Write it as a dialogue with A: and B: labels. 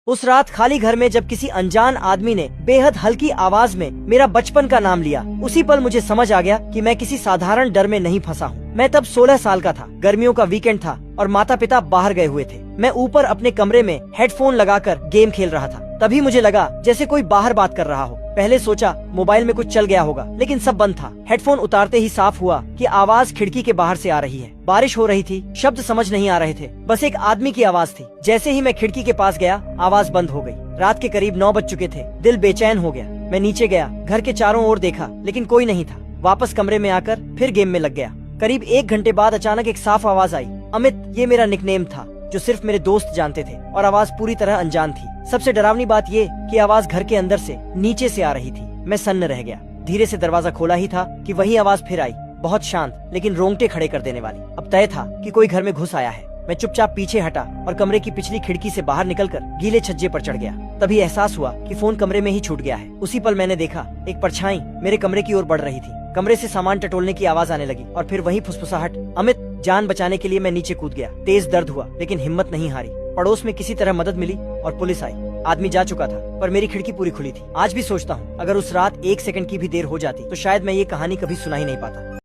A: उस रात खाली घर में जब किसी अनजान आदमी ने बेहद हल्की आवाज में मेरा बचपन का नाम लिया, उसी पल मुझे समझ आ गया कि मैं किसी साधारण डर में नहीं फंसा हूँ। मैं तब 16 साल का था। गर्मियों का वीकेंड था और माता पिता बाहर गए हुए थे। मैं ऊपर अपने कमरे में हेडफोन लगाकर गेम खेल रहा था। तभी मुझे लगा जैसे कोई बाहर बात कर रहा हो। पहले सोचा मोबाइल में कुछ चल गया होगा, लेकिन सब बंद था। हेडफोन उतारते ही साफ हुआ कि आवाज खिड़की के बाहर से आ रही है। बारिश हो रही थी, शब्द समझ नहीं आ रहे थे, बस एक आदमी की आवाज थी। जैसे ही मैं खिड़की के पास गया, आवाज बंद हो गई। रात के करीब 9 बज चुके थे। दिल बेचैन हो गया। मैं नीचे गया, घर के चारों ओर देखा, लेकिन कोई नहीं था। वापस कमरे में आकर फिर गेम में लग गया। करीब 1 घंटे बाद अचानक एक साफ आवाज आई। अमित, ये मेरा निकनेम था जो सिर्फ मेरे दोस्त जानते थे, और आवाज पूरी तरह अनजान थी। सबसे डरावनी बात ये कि आवाज घर के अंदर से नीचे से आ रही थी। मैं सन्न रह गया। धीरे से दरवाजा खोला ही था कि वही आवाज फिर आई, बहुत शांत लेकिन रोंगटे खड़े कर देने वाली। अब तय था कि कोई घर में घुस आया है। मैं चुपचाप पीछे हटा और कमरे की पिछली खिड़की से बाहर निकलकर गीले छज्जे पर चढ़ गया। तभी एहसास हुआ कि फोन कमरे में ही छूट गया है। उसी पल मैंने देखा एक परछाई मेरे कमरे की ओर बढ़ रही थी। कमरे से सामान टटोलने की आवाज आने लगी और फिर वही फुसफुसाहट। अमित, जान बचाने के लिए मैं नीचे कूद गया। तेज दर्द हुआ लेकिन हिम्मत नहीं हारी। पड़ोस में किसी तरह मदद मिली और पुलिस आई। आदमी जा चुका था पर मेरी खिड़की पूरी खुली थी। आज भी सोचता हूँ, अगर उस रात 1 सेकंड की भी देर हो जाती तो शायद मैं ये कहानी कभी सुना ही नहीं पाता।